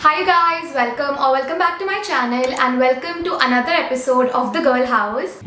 Hi guys, welcome back to my channel and welcome to another episode of The Girl House.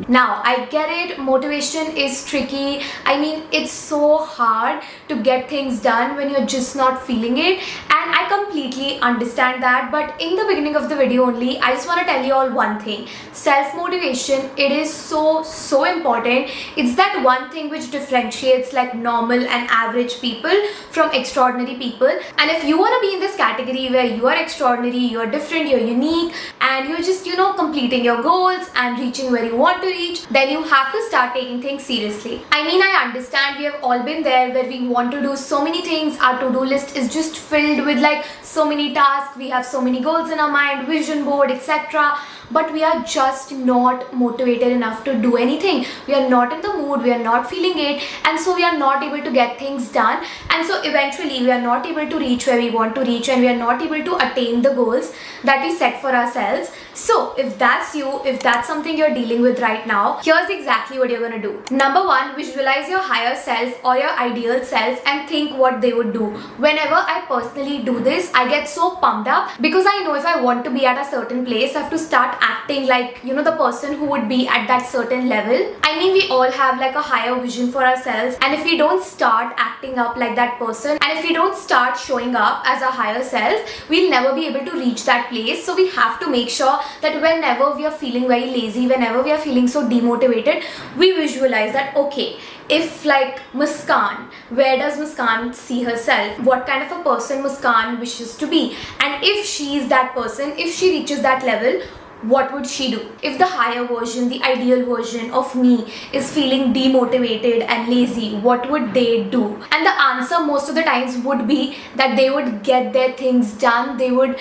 Now, I get it, motivation is tricky. I mean, it's so hard to get things done when you're just not feeling it, and I completely understand that. But in the beginning of the video only, I just want to tell you all one thing. Self-motivation, it is so important. It's that one thing which differentiates like normal and average people from extraordinary people. And if you want to be in this category where you are extraordinary, you're different, you're unique, and you're just, completing your goals and reaching where you want to reach, then you have to start taking things seriously. I mean, I understand, we have all been there where we want to do so many things. Our to-do list is just filled with like so many tasks. We have so many goals in our mind, vision board, etc. But we are just not motivated enough to do anything. We are not in the mood, we are not feeling it, and so we are not able to get things done. And so eventually we are not able to reach where we want to reach, and we are not able to attain the goals that we set for ourselves. So if that's you, if that's something you're dealing with right now, here's exactly what you're gonna do. Number one, visualize your higher self or your ideal self and think what they would do. Whenever I personally do this, I get so pumped up because I know if I want to be at a certain place, I have to start acting like, the person who would be at that certain level. I mean, we all have like a higher vision for ourselves, and if we don't start acting up like that person, and if we don't start showing up as a higher self, we'll never be able to reach that place. So we have to make sure that whenever we are feeling very lazy, whenever we are feeling so demotivated, we visualize that, okay, if like Muskan, where does Muskan see herself? What kind of a person Muskan wishes to be? And if she is that person, if she reaches that level, what would she do? If the higher version, the ideal version of me is feeling demotivated and lazy, what would they do? And the answer most of the times would be that they would get their things done. They would,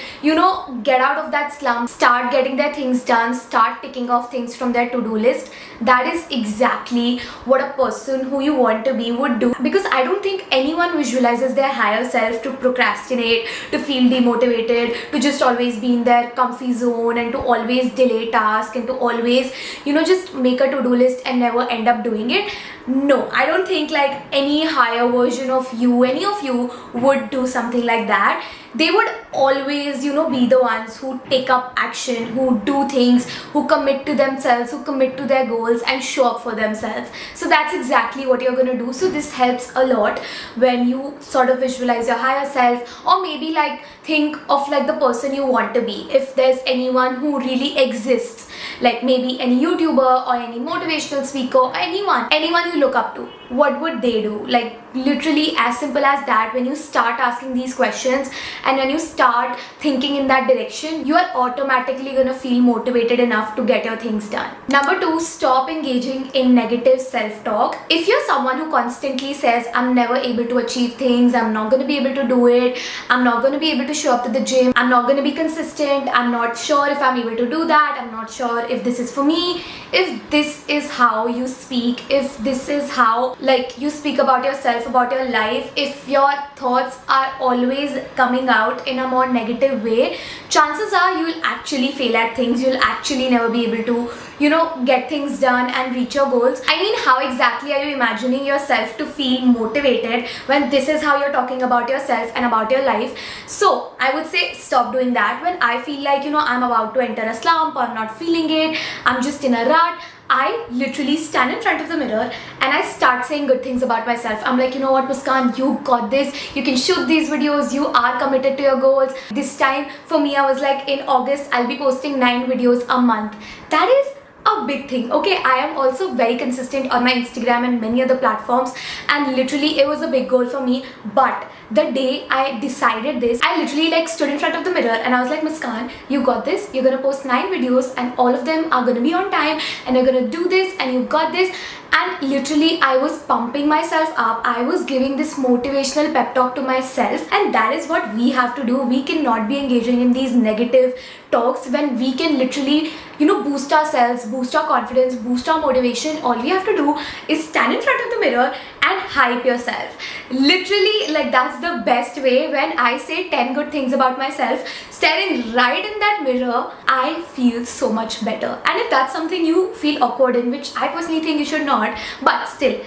get out of that slump, start getting their things done, start ticking off things from their to-do list. That is exactly what a person who you want to be would do. Because I don't think anyone visualizes their higher self to procrastinate, to feel demotivated, to just always be in their comfy zone, and to always delay tasks, and to always just make a to-do list and never end up doing it. No, I don't think like any higher version of you, any of you would do something like that. They would always be the ones who take up action, who do things, who commit to themselves, who commit to their goals and show up for themselves. So that's exactly what you're going to do. So this helps a lot when you sort of visualize your higher self, or maybe like think of like the person you want to be. If there's anyone who really exists, like maybe any YouTuber or any motivational speaker, or anyone you look up to, what would they do? Like literally as simple as that. When you start asking these questions and when you start thinking in that direction, you are automatically gonna feel motivated enough to get your things done. Number two, stop engaging in negative self-talk. If you're someone who constantly says, I'm never able to achieve things, I'm not gonna be able to do it, I'm not gonna be able to show up to the gym, I'm not gonna be consistent, I'm not sure if I'm able to do that, I'm not sure if this is for me, if this is how you speak, if this is how like you speak about yourself, about your life, if your thoughts are always coming out in a more negative way, chances are you'll actually fail at things. You'll actually never be able to get things done and reach your goals. I mean, how exactly are you imagining yourself to feel motivated when this is how you're talking about yourself and about your life? So I would say stop doing that. When I feel like I'm about to enter a slump, or I'm not feeling it, I'm just in a rut, I literally stand in front of the mirror and I start saying good things about myself. I'm like, you know what, Muskan, you got this. You can shoot these videos. You are committed to your goals. This time for me, I was like, in August, I'll be posting 9 videos a month. That is a big thing. Okay, I am also very consistent on my Instagram and many other platforms, and literally it was a big goal for me. But the day I decided this, I literally like stood in front of the mirror and I was like, Muskan, you got this. You're gonna post 9 videos and all of them are gonna be on time, and you're gonna do this, and you got this. And literally I was pumping myself up. I was giving this motivational pep talk to myself, and that is what we have to do. We cannot be engaging in these negative talks when we can literally boost ourselves, boost our confidence, boost our motivation. All we have to do is stand in front of the mirror and hype yourself. Literally, like that's the best way. When I say 10 good things about myself, staring right in that mirror, I feel so much better. And if that's something you feel awkward in, which I personally think you should not, but still,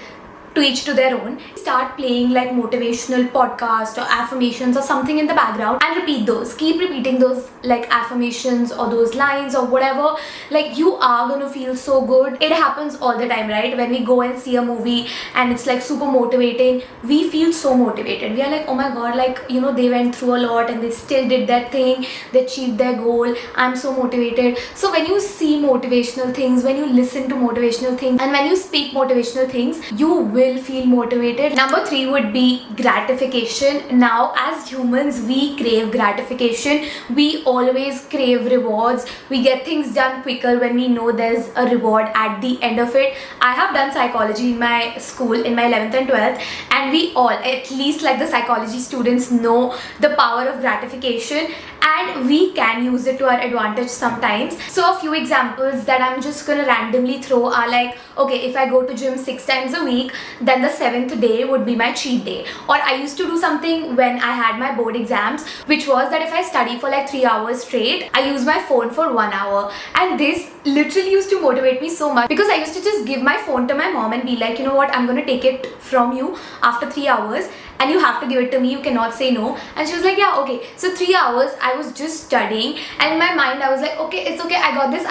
to each to their own. Start playing like motivational podcast or affirmations or something in the background and repeat those. Keep repeating those like affirmations or those lines or whatever. Like you are gonna feel so good. It happens all the time, right? When we go and see a movie and it's like super motivating, we feel so motivated. We are like, oh my god, like you know, they went through a lot and they still did that thing, they achieved their goal, I'm so motivated. So when you see motivational things, when you listen to motivational things, and when you speak motivational things, you will feel motivated. Number 3 would be gratification. Now as humans, we crave gratification. We always crave rewards. We get things done quicker when we know there's a reward at the end of it. I have done psychology in my school in my 11th and 12th, and we all, at least like the psychology students, know the power of gratification, and we can use it to our advantage sometimes. So a few examples that I'm just gonna randomly throw are like, okay, if I go to gym 6 times a week, then the 7th day would be my cheat day. Or I used to do something when I had my board exams, which was that if I study for like 3 hours straight, I use my phone for 1 hour. And this literally used to motivate me so much, because I used to just give my phone to my mom and be like, you know what, I'm gonna take it from you after 3 hours and you have to give it to me, you cannot say no. And she was like, yeah, okay. So 3 hours I was just studying, and in my mind I was like, okay, it's okay, I got this.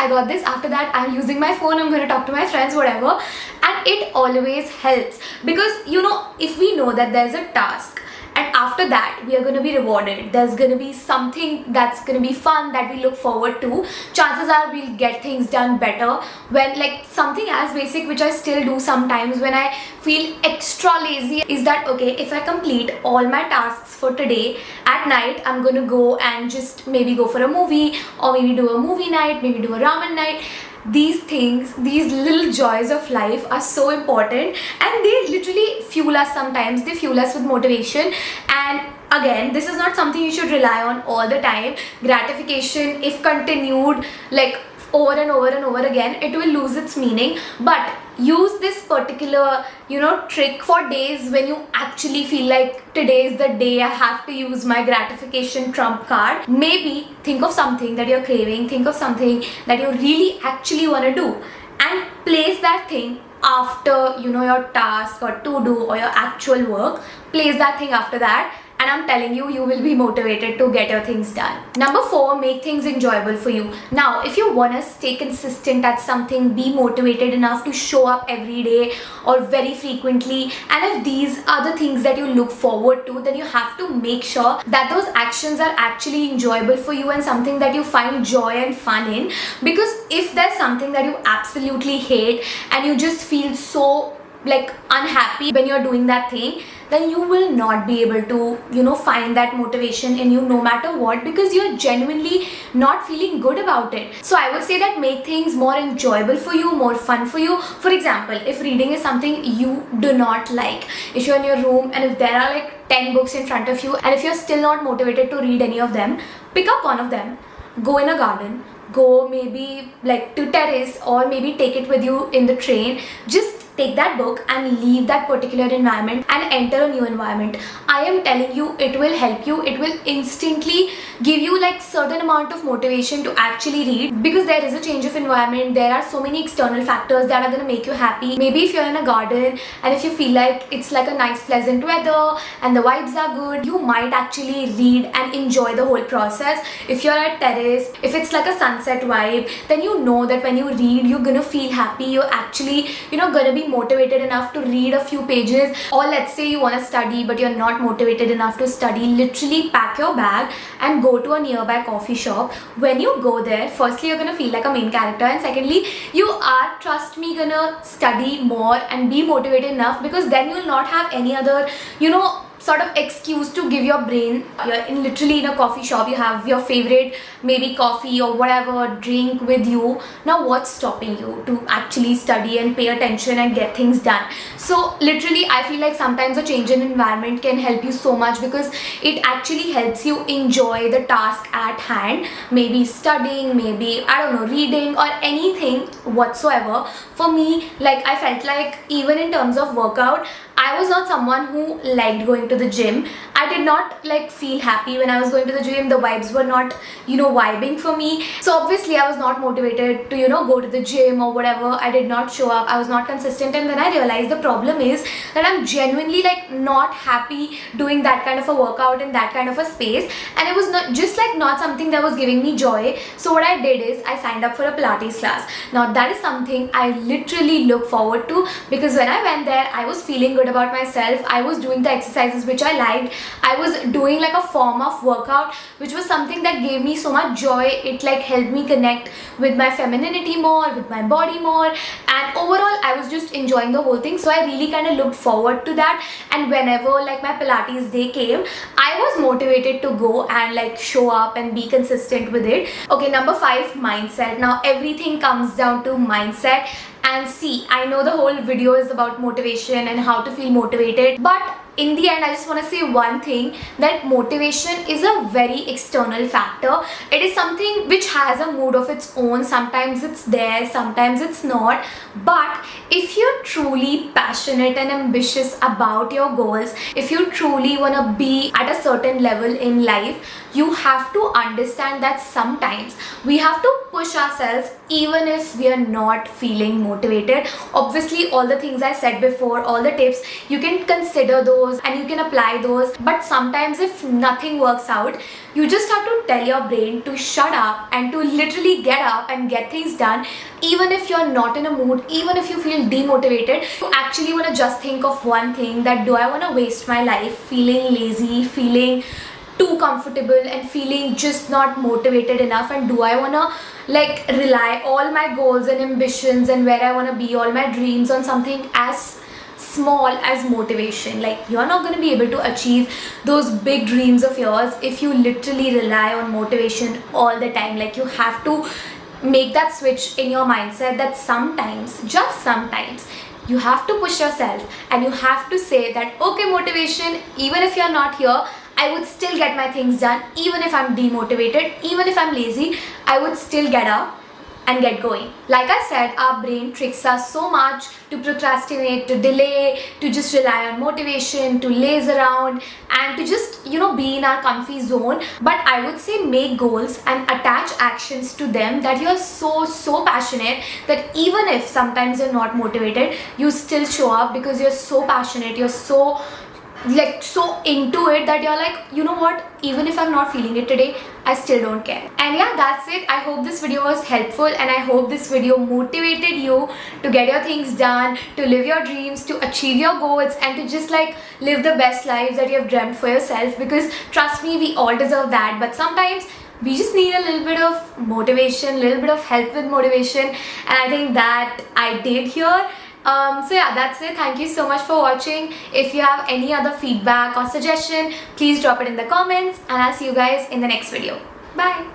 After that I'm using my phone, I'm gonna talk to my friends, whatever. And it always helps, because you know, if we know that there's a task and after that we are going to be rewarded, there's going to be something that's going to be fun that we look forward to, chances are we'll get things done better. When like something as basic, which I still do sometimes when I feel extra lazy, is that okay, if I complete all my tasks for today, at night I'm going to go and just maybe go for a movie, or maybe do a movie night, maybe do a ramen night. These things, these little joys of life are so important, and they literally fuel us sometimes. They fuel us with motivation. And again, this is not something you should rely on all the time. Gratification, if continued like over and over and over again, it will lose its meaning. But use this particular, you know, trick for days when you actually feel like today is the day I have to use my gratification trump card. Maybe think of something that you're craving, think of something that you really actually want to do, and place that thing after, you know, your task or to do or your actual work. Place that thing after that, and I'm telling you, you will be motivated to get your things done. Number 4, make things enjoyable for you. Now, if you want to stay consistent at something, be motivated enough to show up every day or very frequently, and if these are the things that you look forward to, then you have to make sure that those actions are actually enjoyable for you and something that you find joy and fun in. Because if there's something that you absolutely hate and you just feel so like unhappy when you're doing that thing, then you will not be able to, you know, find that motivation in you no matter what, because you're genuinely not feeling good about it. So I would say that make things more enjoyable for you, more fun for you. For example, if reading is something you do not like, if you're in your room and if there are like 10 books in front of you, and if you're still not motivated to read any of them, pick up one of them, go in a garden, go maybe like to terrace, or maybe take it with you in the train. Just take that book and leave that particular environment and enter a new environment. I am telling you, it will help you. It will instantly give you like certain amount of motivation to actually read, because there is a change of environment. There are so many external factors that are going to make you happy. Maybe if you're in a garden and if you feel like it's like a nice pleasant weather and the vibes are good, you might actually read and enjoy the whole process. If you're at terrace, if it's like a sunset vibe, then you know that when you read, you're gonna feel happy. You're actually, you know, gonna be motivated enough to read a few pages. Or let's say you want to study but you're not motivated enough to study, literally pack your bag and go to a nearby coffee shop. When you go there, firstly you're gonna feel like a main character, and secondly you are, trust me, gonna study more and be motivated enough, because then you'll not have any other, you know, sort of excuse to give your brain. You're literally in a coffee shop, you have your favorite maybe coffee or whatever drink with you. Now what's stopping you to actually study and pay attention and get things done? So literally I feel like sometimes a change in environment can help you so much, because it actually helps you enjoy the task at hand, maybe studying, maybe I don't know, reading, or anything whatsoever. For me, like I felt like even in terms of workout, I was not someone who liked going to the gym. I did not like feel happy when I was going to the gym. The vibes were not, vibing for me. So obviously I was not motivated to, go to the gym or whatever. I did not show up. I was not consistent, and then I realized the problem is that I'm genuinely like not happy doing that kind of a workout in that kind of a space, and it was not something that was giving me joy. So what I did is I signed up for a Pilates class. Now that is something I literally look forward to, because when I went there I was feeling good about myself. I was doing the exercises which I liked. I was doing like a form of workout which was something that gave me so much joy. It like helped me connect with my femininity more, with my body more, and overall I was just enjoying the whole thing. So I really kind of looked forward to that, and whenever like my Pilates day came, I was motivated to go and like show up and be consistent with it. Okay, number 5, mindset. Now everything comes down to mindset. And see, I know the whole video is about motivation and how to feel motivated, but in the end I just want to say one thing, that motivation is a very external factor. It is something which has a mood of its own. Sometimes it's there, sometimes it's not. But if you're truly passionate and ambitious about your goals, if you truly want to be at a certain level in life, you have to understand that sometimes we have to push ourselves even if we are not feeling motivated. Obviously all the things I said before, all the tips, you can consider those and you can apply those, but sometimes if nothing works out, you just have to tell your brain to shut up and to literally get up and get things done. Even if you're not in a mood, even if you feel demotivated, you actually want to just think of one thing, that do I want to waste my life feeling lazy, feeling too comfortable, and feeling just not motivated enough? And do I want to like rely all my goals and ambitions and where I want to be, all my dreams, on something as small as motivation? Like, you're not going to be able to achieve those big dreams of yours if you literally rely on motivation all the time. Like, you have to make that switch in your mindset that sometimes, just sometimes, you have to push yourself and you have to say that, okay, motivation, even if you're not here, I would still get my things done. Even if I'm demotivated, even if I'm lazy, I would still get up and get going. Like I said, our brain tricks us so much to procrastinate, to delay, to just rely on motivation, to laze around, and to just, be in our comfy zone. But I would say make goals and attach actions to them that you're so passionate that even if sometimes you're not motivated, you still show up because you're so passionate, you're so into it that you're like, you know what, even if I'm not feeling it today, I still don't care. And yeah, that's it. I hope this video was helpful, and I hope this video motivated you to get your things done, to live your dreams, to achieve your goals, and to just like live the best life that you have dreamt for yourself. Because trust me, we all deserve that, but sometimes we just need a little bit of motivation, a little bit of help with motivation, and I think that I did here. So yeah, that's it. Thank you so much for watching. If you have any other feedback or suggestion, please drop it in the comments, and I'll see you guys in the next video. Bye.